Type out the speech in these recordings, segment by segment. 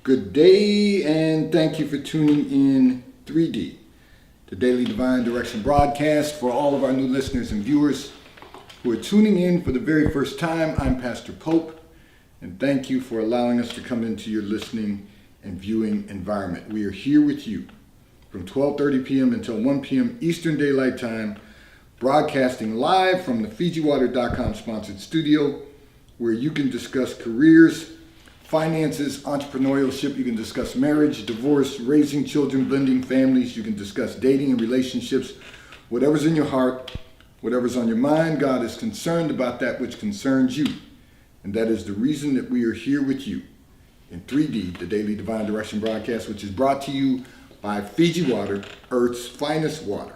Good day, and thank you for tuning in 3D, the Daily Divine Direction broadcast. For all of our new listeners and viewers who are tuning in for the very first time, I'm Pastor Pope, and thank you for allowing us to come into your listening and viewing environment. We are here with you from 12:30 p.m. until 1 p.m. Eastern Daylight Time, broadcasting live from the FijiWater.com sponsored studio, where you can discuss careers, finances, entrepreneurship. You can discuss marriage, divorce, raising children, blending families. You can discuss dating and relationships. Whatever's in your heart, whatever's on your mind, God is concerned about that which concerns you. And that is the reason that we are here with you in 3D, the Daily Divine Direction broadcast, which is brought to you by Fiji Water, Earth's finest water.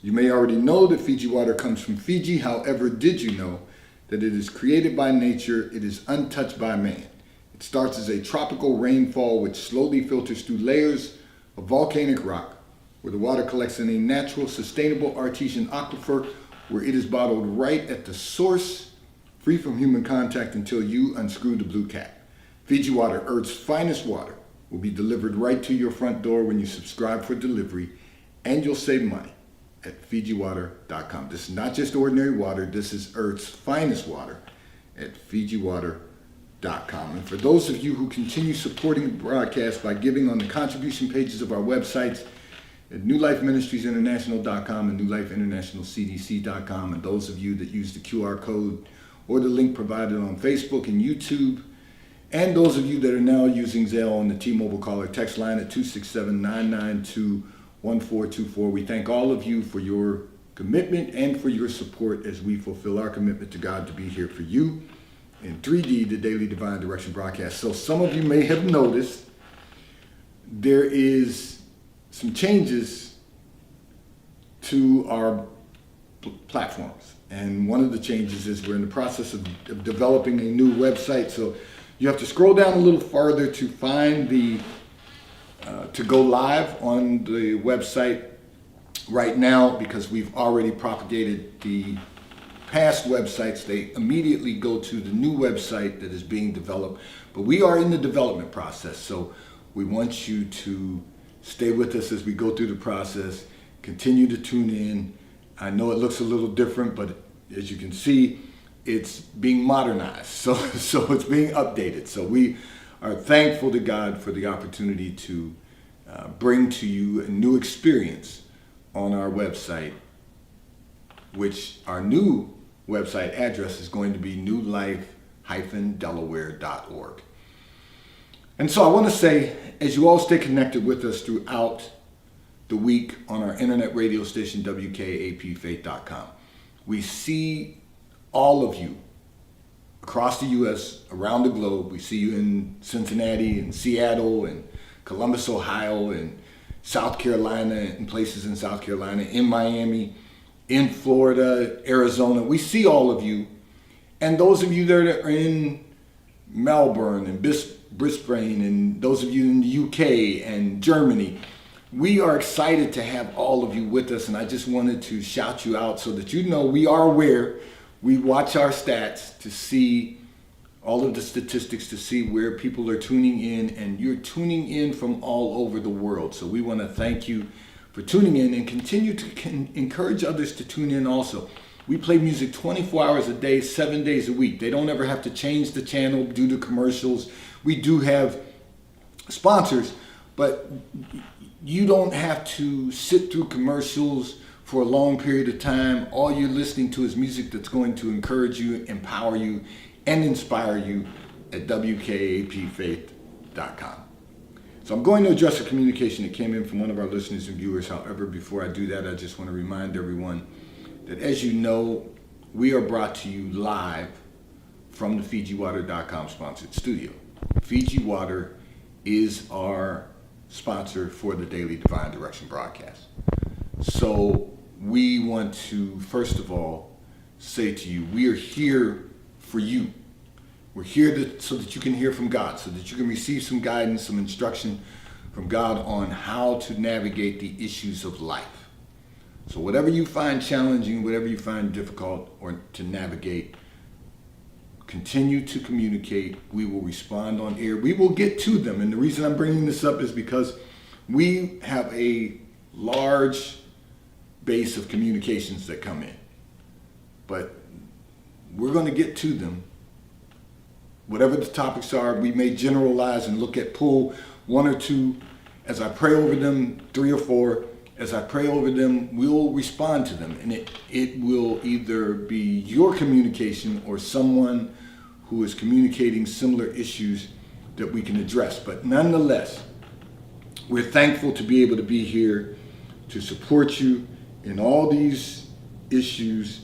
You may already know that Fiji water comes from Fiji. However, did you know that it is created by nature? It is untouched by man. It starts as a tropical rainfall which slowly filters through layers of volcanic rock, where the water collects in a natural, sustainable artesian aquifer, where it is bottled right at the source, free from human contact until you unscrew the blue cap. Fiji Water, Earth's finest water, will be delivered right to your front door when you subscribe for delivery, and you'll save money at FijiWater.com. This is not just ordinary water. This is Earth's finest water at FijiWater.com. And for those of you who continue supporting the broadcast by giving on the contribution pages of our websites at NewLifeMinistriesInternational.com and NewLifeInternationalCDC.com, and those of you that use the QR code or the link provided on Facebook and YouTube, and those of you that are now using Zelle on the T-Mobile caller text line at 267-992-1424, we thank all of you for your commitment and for your support as we fulfill our commitment to God to be here for you in 3D, the Daily Divine Direction broadcast. So some of you may have noticed there is some changes to our platforms. And one of the changes is we're in the process of developing a new website. So you have to scroll down a little farther to find to go live on the website right now, because we've already propagated the past websites. They immediately go to the new website that is being developed, but we are in the development process, so we want you to stay with us as we go through the process. Continue to tune in. I know it looks a little different, but as you can see, it's being modernized, so it's being updated. So we are thankful to God for the opportunity to bring to you a new experience on our website, which our new website address is going to be newlife-delaware.org. And so I want to say, as you all stay connected with us throughout the week on our internet radio station, WKAPfaith.com, we see all of you across the U.S., around the globe. We see you in Cincinnati and Seattle and Columbus, Ohio, and South Carolina, and places in South Carolina, in Miami, in Florida, Arizona. We see all of you. And those of you that are in Melbourne and Brisbane, and those of you in the UK and Germany, we are excited to have all of you with us. And I just wanted to shout you out so that you know we are aware. We watch our stats to see all of the statistics, to see where people are tuning in, and you're tuning in from all over the world. So we want to thank you for tuning in, and continue to encourage others to tune in also. We play music 24 hours a day, 7 days a week. They don't ever have to change the channel due to commercials. We do have sponsors, but you don't have to sit through commercials for a long period of time. All you're listening to is music that's going to encourage you, empower you, and inspire you at WKAPfaith.com. So I'm going to address a communication that came in from one of our listeners and viewers. However, before I do that, I just want to remind everyone that, as you know, we are brought to you live from the FijiWater.com sponsored studio. Fiji Water is our sponsor for the Daily Divine Direction broadcast. So we want to, first of all, say to you, we are here for you. We're here so that you can hear from God, so that you can receive some guidance, some instruction from God on how to navigate the issues of life. So whatever you find challenging, whatever you find difficult or to navigate, continue to communicate. We will respond on air. We will get to them. And the reason I'm bringing this up is because we have a large base of communications that come in. But we're going to get to them. Whatever the topics are, we may generalize and pull one or two. As I pray over them, 3 or 4, as I pray over them, we'll respond to them. And it will either be your communication or someone who is communicating similar issues that we can address. But nonetheless, we're thankful to be able to be here to support you in all these issues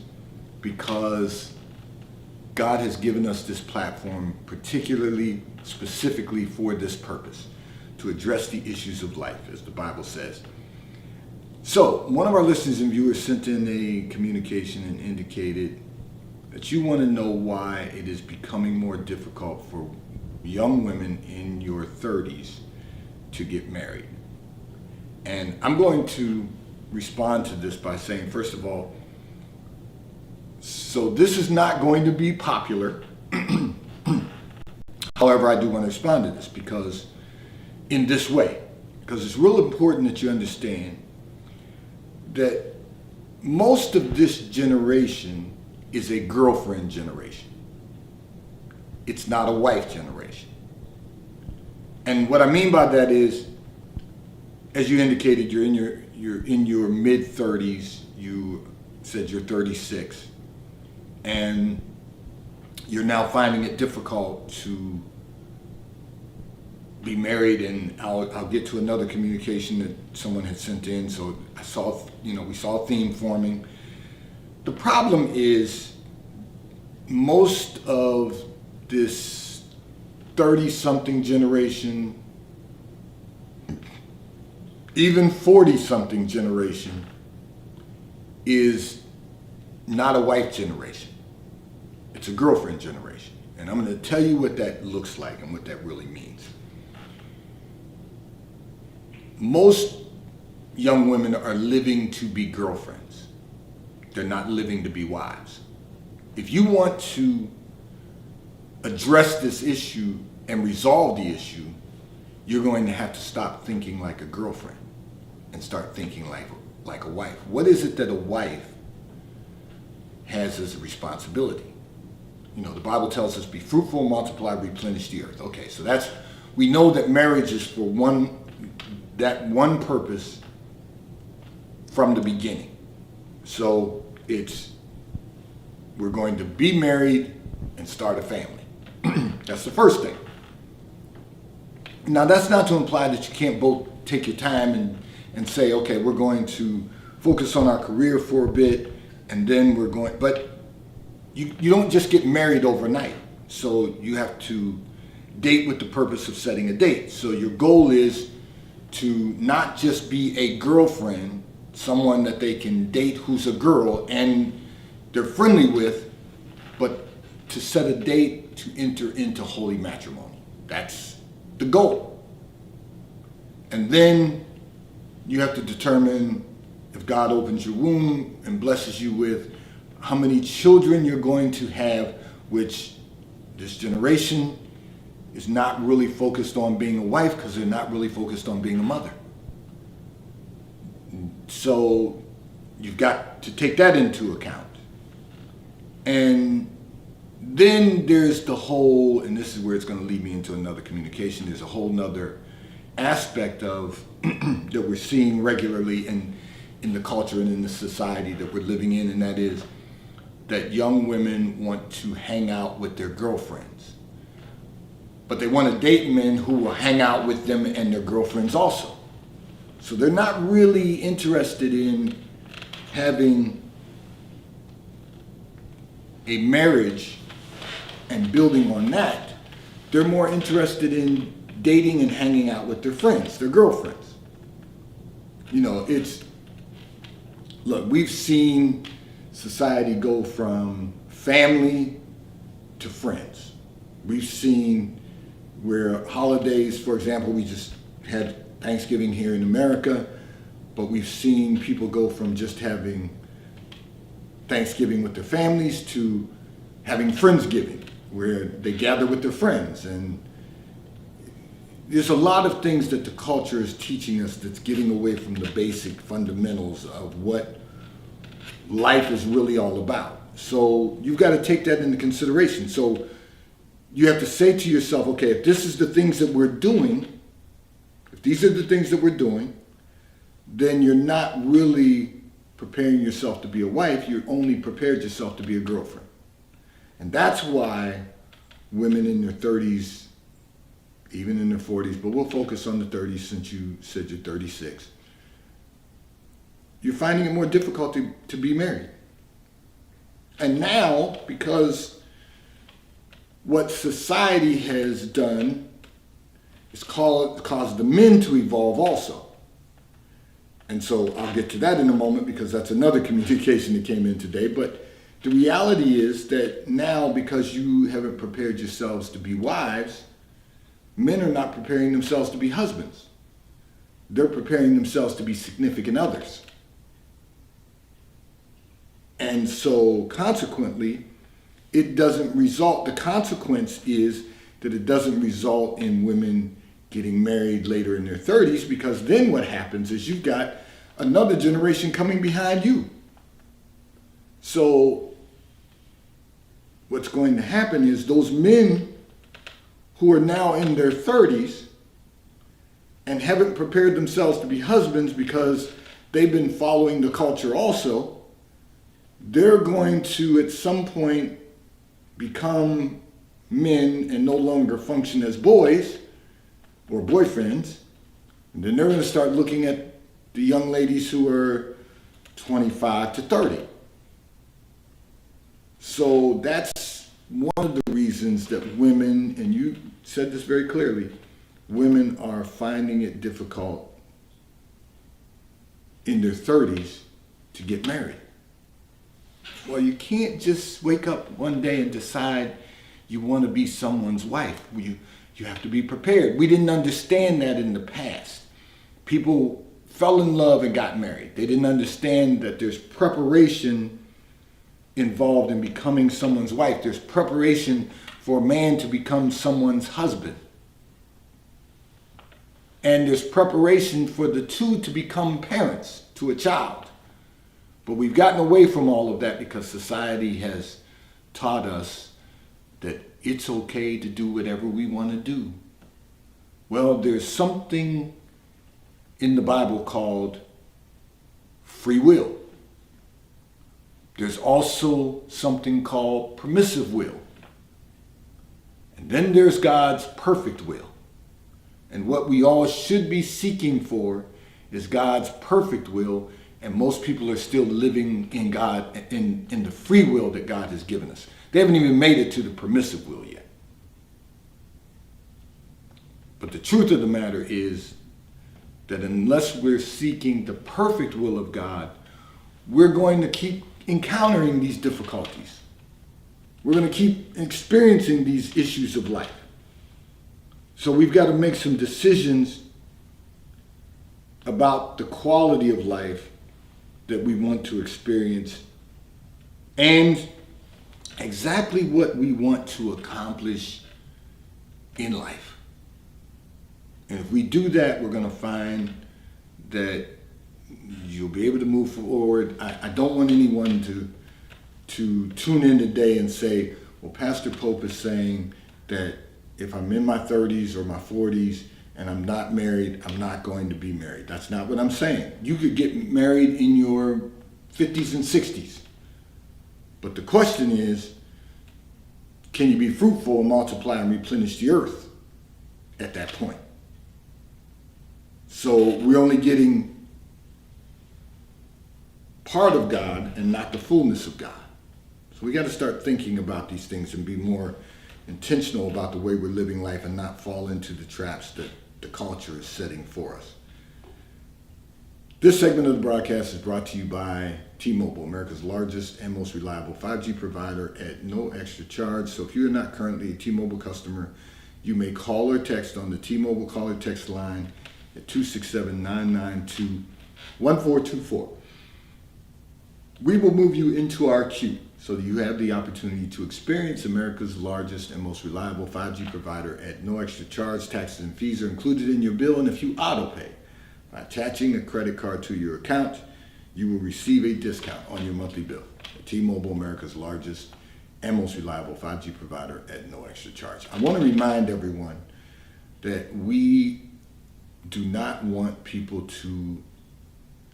because God has given us this platform particularly, specifically for this purpose, to address the issues of life, as the Bible says. So, one of our listeners and viewers sent in a communication and indicated that you want to know why it is becoming more difficult for young women in your 30s to get married. And I'm going to respond to this by saying, first of all, so this is not going to be popular. However, I do want to respond to this because in this way, because it's real important that you understand that most of this generation is a girlfriend generation. It's not a wife generation. And what I mean by that is, as you indicated, you're in your mid-30s. You said you're 36, and you're now finding it difficult to be married. And I'll get to another communication that someone had sent in. So I saw, we saw a theme forming. The problem is most of this 30-something generation, even 40-something generation, is not a wife generation. It's a girlfriend generation. And I'm going to tell you what that looks like and what that really means. Most young women are living to be girlfriends. They're not living to be wives. If you want to address this issue and resolve the issue, you're going to have to stop thinking like a girlfriend and start thinking like a wife. What is it that a wife has as a responsibility? The Bible tells us, be fruitful, multiply, replenish the earth. Okay, so we know that marriage is for that one purpose from the beginning. So we're going to be married and start a family. That's the first thing. Now, that's not to imply that you can't both take your time and say, okay, we're going to focus on our career for a bit, and then but you don't just get married overnight. So you have to date with the purpose of setting a date. So your goal is to not just be a girlfriend, someone that they can date who's a girl and they're friendly with, but to set a date to enter into holy matrimony. That's the goal. And then you have to determine, if God opens your womb and blesses you with how many children you're going to have, which this generation is not really focused on being a wife because they're not really focused on being a mother. So you've got to take that into account. And then there's the whole, and this is where it's going to lead me into another communication, there's a whole nother aspect of that we're seeing regularly in the culture and in the society that we're living in, and that is that young women want to hang out with their girlfriends. But they want to date men who will hang out with them and their girlfriends also. So they're not really interested in having a marriage and building on that. They're more interested in dating and hanging out with their friends, their girlfriends. Look, we've seen society go from family to friends. We've seen where holidays, for example, we just had Thanksgiving here in America, but we've seen people go from just having Thanksgiving with their families to having Friendsgiving, where they gather with their friends. And there's a lot of things that the culture is teaching us that's getting away from the basic fundamentals of what life is really all about. So you've got to take that into consideration. So you have to say to yourself, okay, if this is the things that we're doing, if these are the things that we're doing, then you're not really preparing yourself to be a wife. You're only prepared yourself to be a girlfriend. And that's why women in their 30s, even in their 40s, but we'll focus on the 30s since you said you're 36, you're finding it more difficult to be married. And now, because what society has done is caused the men to evolve also. And so I'll get to that in a moment because that's another communication that came in today. But the reality is that now, because you haven't prepared yourselves to be wives, men are not preparing themselves to be husbands. They're preparing themselves to be significant others. And so consequently, it doesn't result, the consequence is that it doesn't result in women getting married later in their 30s, because then what happens is you've got another generation coming behind you. So what's going to happen is those men who are now in their 30s and haven't prepared themselves to be husbands because they've been following the culture also, they're going to at some point become men and no longer function as boys or boyfriends. And then they're going to start looking at the young ladies who are 25 to 30. So that's one of the reasons that women, and you said this very clearly, women are finding it difficult in their 30s to get married. Well, you can't just wake up one day and decide you want to be someone's wife. You have to be prepared. We didn't understand that in the past. People fell in love and got married. They didn't understand that there's preparation involved in becoming someone's wife. There's preparation for a man to become someone's husband. And there's preparation for the two to become parents to a child. But we've gotten away from all of that because society has taught us that it's okay to do whatever we want to do. Well, there's something in the Bible called free will. There's also something called permissive will. And then there's God's perfect will. And what we all should be seeking for is God's perfect will. And most people are still living in God, in the free will that God has given us. They haven't even made it to the permissive will yet. But the truth of the matter is that unless we're seeking the perfect will of God, we're going to keep encountering these difficulties. We're going to keep experiencing these issues of life. So we've got to make some decisions about the quality of life that we want to experience and exactly what we want to accomplish in life. And if we do that, we're going to find that you'll be able to move forward. I don't want anyone to tune in today and say, well, Pastor Pope is saying that if I'm in my 30s or my 40s and I'm not married, I'm not going to be married. That's not what I'm saying. You could get married in your 50s and 60s. But the question is, can you be fruitful and multiply and replenish the earth at that point? So we're only getting part of God and not the fullness of God. So we got to start thinking about these things and be more intentional about the way we're living life and not fall into the traps that the culture is setting for us. This segment of the broadcast is brought to you by T-Mobile, America's largest and most reliable 5G provider at no extra charge. So if you're not currently a T-Mobile customer, you may call or text on the T-Mobile call or text line at 267-992-1424. We will move you into our queue. so you have the opportunity to experience America's largest and most reliable 5G provider at no extra charge. Taxes and fees are included in your bill, and if you auto-pay by attaching a credit card to your account, you will receive a discount on your monthly bill. T-Mobile, America's largest and most reliable 5G provider at no extra charge. I want to remind everyone that we do not want people to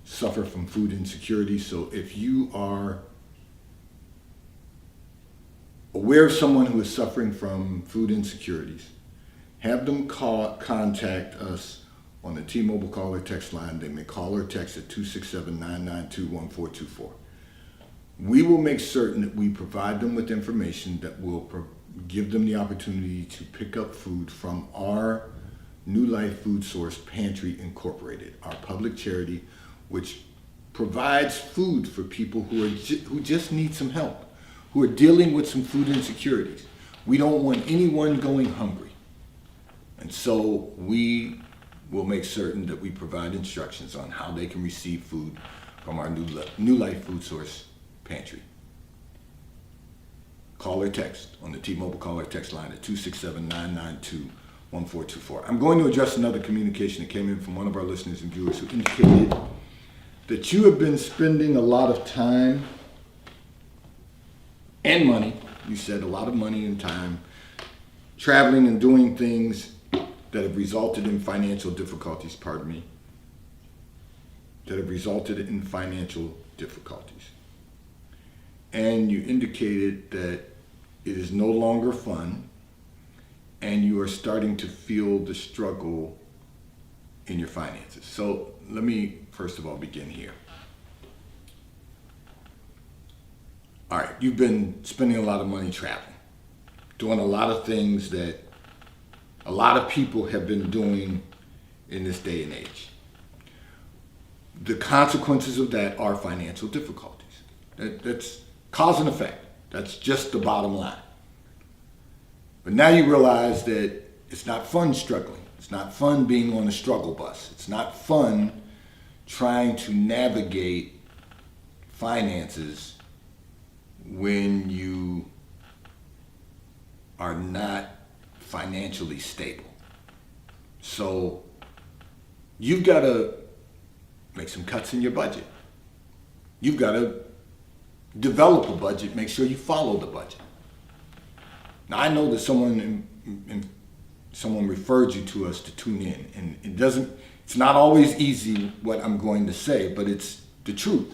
suffer from food insecurity. So if you are aware of someone who is suffering from food insecurities, have them contact us on the T-Mobile call or text line. They may call or text at 267-992-1424. We will make certain that we provide them with information that will give them the opportunity to pick up food from our New Life Food Source Pantry Incorporated, our public charity, which provides food for people who just need some help, who are dealing with some food insecurities. We don't want anyone going hungry. And so we will make certain that we provide instructions on how they can receive food from our New Life Food Source Pantry. Call or text on the T-Mobile call or text line at 267-992-1424. I'm going to address another communication that came in from one of our listeners and viewers who indicated that you have been spending a lot of time and money, you said a lot of money and time, traveling and doing things that have resulted in financial difficulties, that have resulted in financial difficulties. And you indicated that it is no longer fun and you are starting to feel the struggle in your finances. So let me first of all begin here. All right, you've been spending a lot of money traveling, doing a lot of things that a lot of people have been doing in this day and age. The consequences of that are financial difficulties. That's cause and effect. That's just the bottom line. But now you realize that it's not fun struggling. It's not fun being on a struggle bus. It's not fun trying to navigate finances when you are not financially stable. So you've got to make some cuts in your budget. You've got to develop a budget, make sure you follow the budget. Now I know that someone referred you to us to tune in, and it's not always easy what I'm going to say, but it's the truth.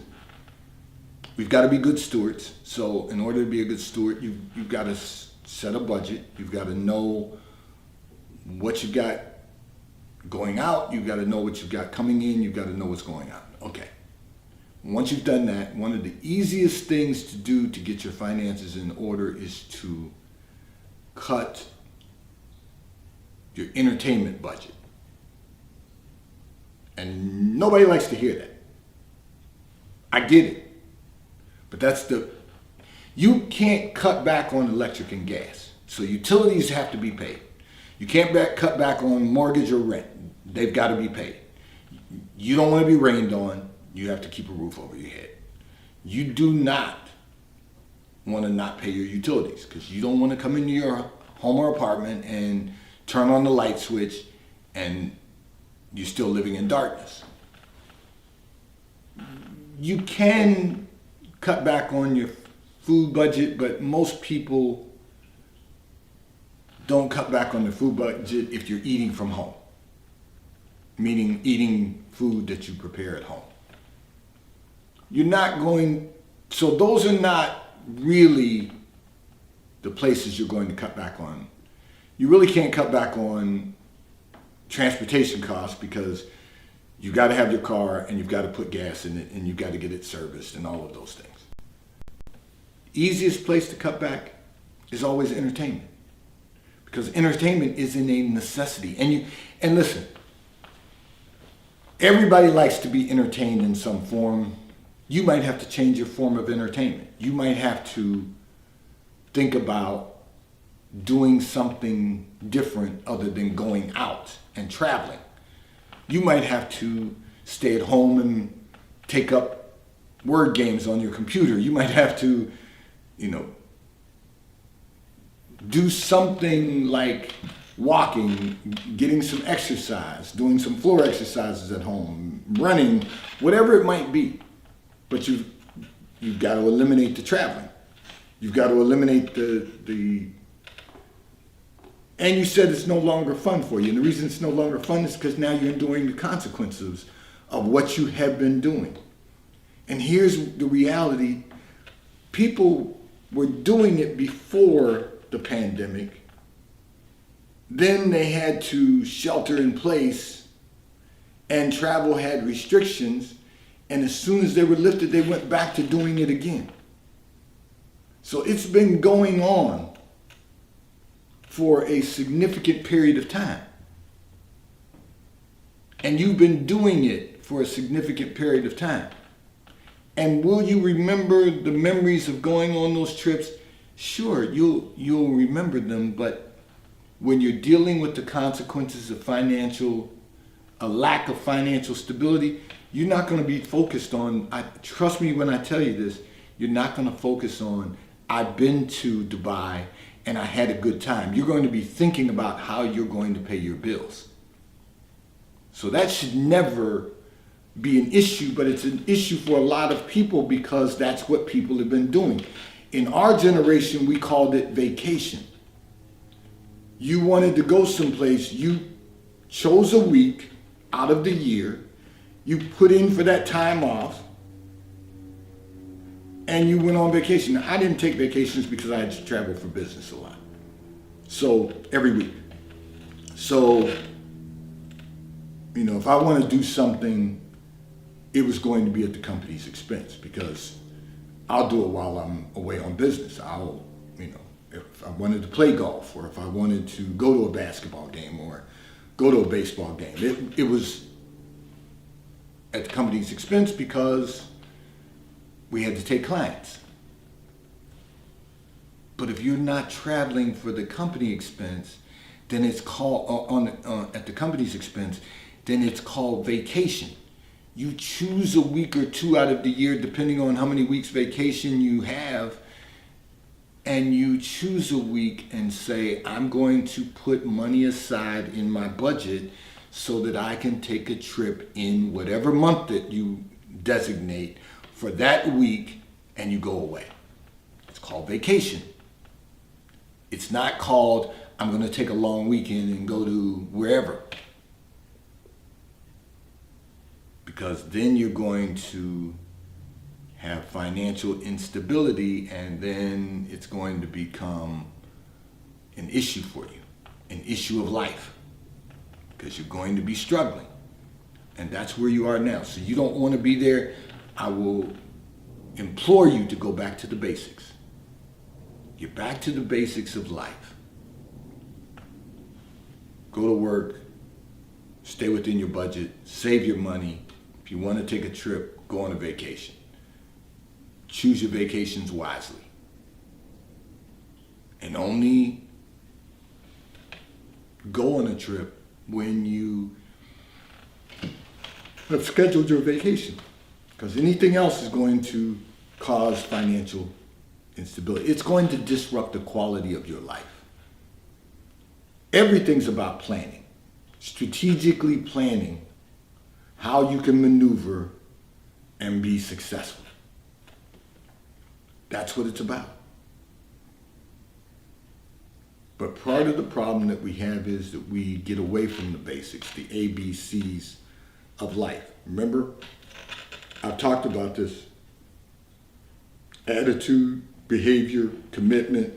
We've got to be good stewards. So in order to be a good steward, you've got to set a budget. You've got to know what you've got going out. You've got to know what you've got coming in. You've got to know what's going out. Okay. Once you've done that, one of the easiest things to do to get your finances in order is to cut your entertainment budget. And nobody likes to hear that. I get it. But you can't cut back on electric and gas. So utilities have to be paid. You can't cut back on mortgage or rent. They've got to be paid. You don't want to be rained on. You have to keep a roof over your head. You do not want to not pay your utilities because you don't want to come into your home or apartment and turn on the light switch and you're still living in darkness. You can cut back on your food budget, but most people don't cut back on their food budget if you're eating from home, meaning eating food that you prepare at home. So those are not really the places you're going to cut back on. You really can't cut back on transportation costs because you've got to have your car and you've got to put gas in it and you've got to get it serviced and all of those things. Easiest place to cut back is always entertainment because entertainment is in a necessity. And listen, everybody likes to be entertained in some form. You might have to change your form of entertainment. You might have to think about doing something different other than going out and traveling. You might have to stay at home and take up word games on your computer. You might have to you know, do something like walking, getting some exercise, doing some floor exercises at home, running, whatever it might be. But you've got to eliminate the traveling. You've got to eliminate the and you said it's no longer fun for you. And the reason it's no longer fun is because now you're enduring the consequences of what you have been doing. And here's the reality. People were doing it before the pandemic. Then they had to shelter in place and travel had restrictions. And as soon as they were lifted, they went back to doing it again. So it's been going on for a significant period of time. And you've been doing it for a significant period of time. And will you remember the memories of going on those trips? Sure, you'll remember them, but when you're dealing with the consequences of a lack of financial stability, you're not going to be focused on, trust me when I tell you this, you're not going to focus on, I've been to Dubai and I had a good time. You're going to be thinking about how you're going to pay your bills. So that should never be an issue, but it's an issue for a lot of people because that's what people have been doing. In our generation, we called it vacation. You wanted to go someplace, you chose a week out of the year, you put in for that time off, and you went on vacation. Now, I didn't take vacations because I had to travel for business a lot. So every week. So, if I want to do something, it was going to be at the company's expense because I'll do it while I'm away on business. If I wanted to play golf or if I wanted to go to a basketball game or go to a baseball game, it was at the company's expense because we had to take clients. But if you're not traveling for the company expense, then it's called at the company's expense, then it's called vacation. You choose a week or two out of the year, depending on how many weeks vacation you have, and you choose a week and say, I'm going to put money aside in my budget so that I can take a trip in whatever month that you designate for that week, and you go away. It's called vacation. It's not called, I'm going to take a long weekend and go to wherever. Because then you're going to have financial instability, and then it's going to become an issue for you, an issue of life, because you're going to be struggling. And that's where you are now. So you don't want to be there. I will implore you to go back to the basics. Get back to the basics of life. Go to work, stay within your budget, save your money. If you want to take a trip, go on a vacation. Choose your vacations wisely. And only go on a trip when you have scheduled your vacation. Because anything else is going to cause financial instability. It's going to disrupt the quality of your life. Everything's about planning. Strategically planning how you can maneuver and be successful. That's what it's about. But part of the problem that we have is that we get away from the basics, the ABCs of life. Remember, I've talked about this. Attitude, behavior, commitment,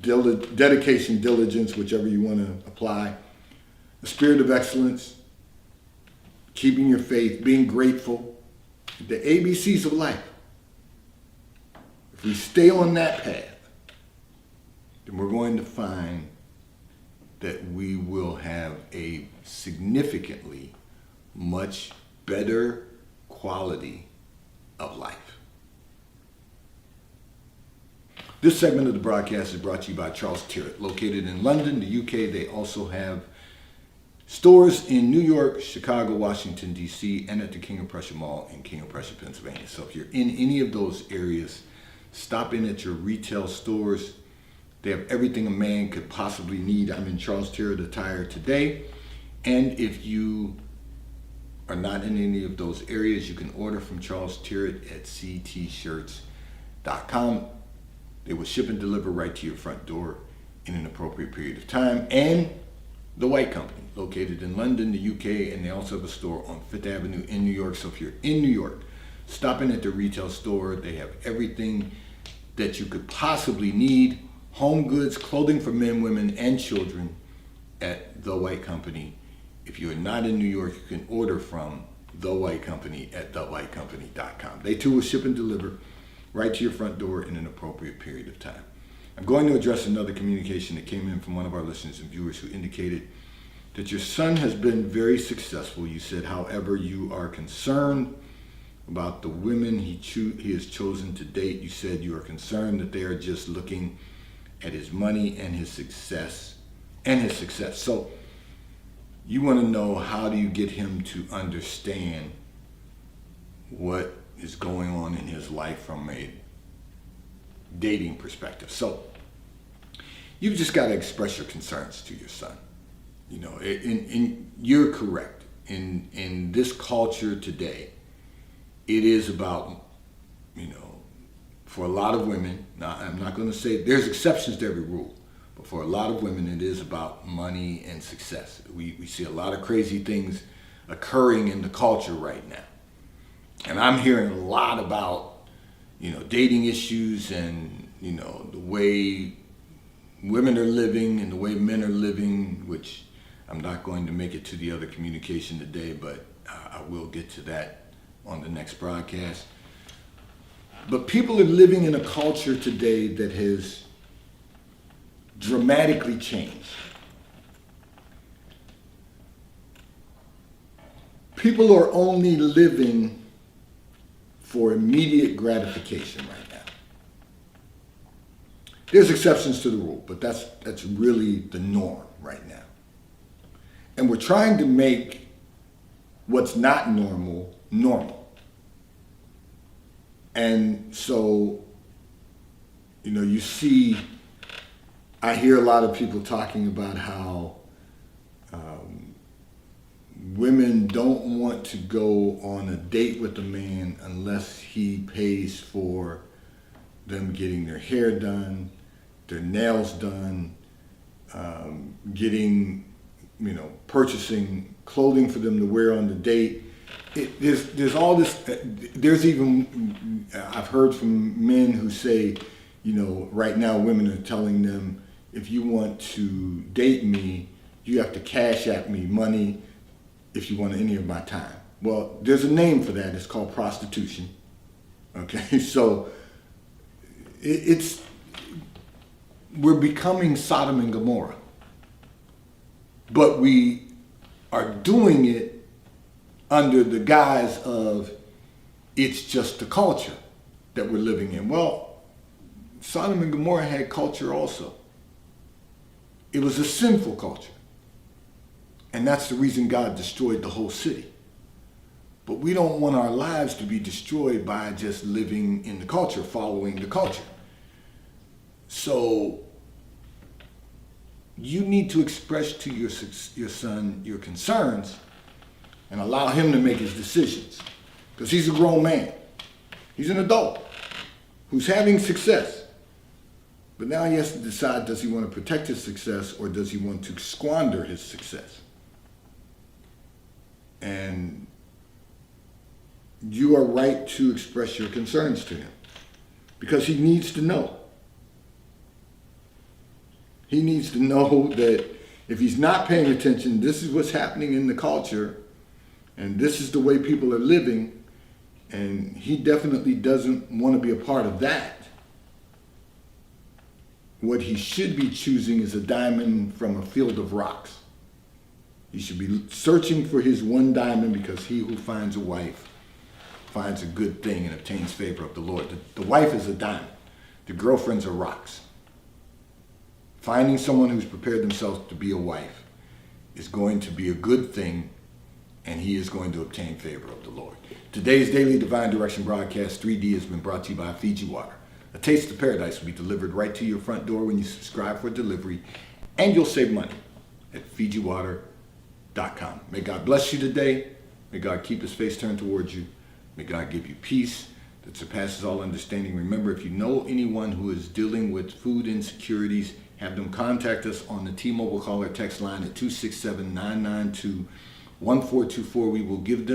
dedication, diligence, whichever you want to apply. A spirit of excellence, keeping your faith, being grateful. The ABCs of life. If we stay on that path, then we're going to find that we will have a significantly much better quality of life. This segment of the broadcast is brought to you by Charles Tyrwhitt. Located in London, the UK, they also have stores in New York, Chicago, Washington, D.C., and at the King of Prussia Mall in King of Prussia, Pennsylvania. So if you're in any of those areas, Stop in at your retail stores. They have everything a man could possibly need. I'm in Charles Tyrwhitt Attire today. And if you are not in any of those areas, you can order from Charles Tyrwhitt at ctshirts.com. They will ship and deliver right to your front door in an appropriate period of time. And The White Company, located in London, the UK, and they also have a store on Fifth Avenue in New York. So if you're in New York, stop in at the retail store. They have everything that you could possibly need. Home goods, clothing for men, women, and children at The White Company. If you're not in New York, you can order from The White Company at thewhitecompany.com. They too will ship and deliver right to your front door in an appropriate period of time. I'm going to address another communication that came in from one of our listeners and viewers who indicated that your son has been very successful. You said, however, you are concerned about the women he has chosen to date. You said you are concerned that they are just looking at his money and his success. So you want to know, how do you get him to understand what is going on in his life from a dating perspective? So you've just got to express your concerns to your son. You know, you're correct. In this culture today, it is about, for a lot of women, now I'm not going to say there's exceptions to every rule, but for a lot of women, it is about money and success. We see a lot of crazy things occurring in the culture right now. And I'm hearing a lot about, dating issues and, the way women are living and the way men are living, which I'm not going to make it to the other communication today, but I will get to that on the next broadcast. But people are living in a culture today that has dramatically changed. People are only living for immediate gratification right now. There's exceptions to the rule, but that's really the norm right now. And we're trying to make what's not normal, normal. And so, I hear a lot of people talking about how women don't want to go on a date with a man unless he pays for them getting their hair done, their nails done, purchasing clothing for them to wear on the date. There's all this. There's even, I've heard from men who say, right now women are telling them, if you want to date me, you have to cash at me money if you want any of my time. Well, there's a name for that. It's called prostitution. Okay, so we're becoming Sodom and Gomorrah, but we are doing it under the guise of it's just the culture that we're living in. Well, Sodom and Gomorrah had culture also. It was a sinful culture. And that's the reason God destroyed the whole city. But we don't want our lives to be destroyed by just living in the culture, following the culture. So you need to express to your son your concerns and allow him to make his decisions. Because he's a grown man. He's an adult who's having success. But now he has to decide, does he want to protect his success or does he want to squander his success? And you are right to express your concerns to him because he needs to know. He needs to know that if he's not paying attention, this is what's happening in the culture and this is the way people are living, and he definitely doesn't want to be a part of that. What he should be choosing is a diamond from a field of rocks. He should be searching for his one diamond, because he who finds a wife finds a good thing and obtains favor of the Lord. The wife is a diamond. The girlfriends are rocks. Finding someone who's prepared themselves to be a wife is going to be a good thing, and he is going to obtain favor of the Lord. Today's Daily Divine Direction broadcast 3D has been brought to you by Fiji Water, A taste of paradise will be delivered right to your front door when you subscribe for delivery, and you'll save money at FijiWater.com. May God bless you today. May God keep his face turned towards you. May God give you peace that surpasses all understanding. Remember, if you know anyone who is dealing with food insecurities, have them contact us on the T-Mobile call or text line at 267-992-1424. We will give them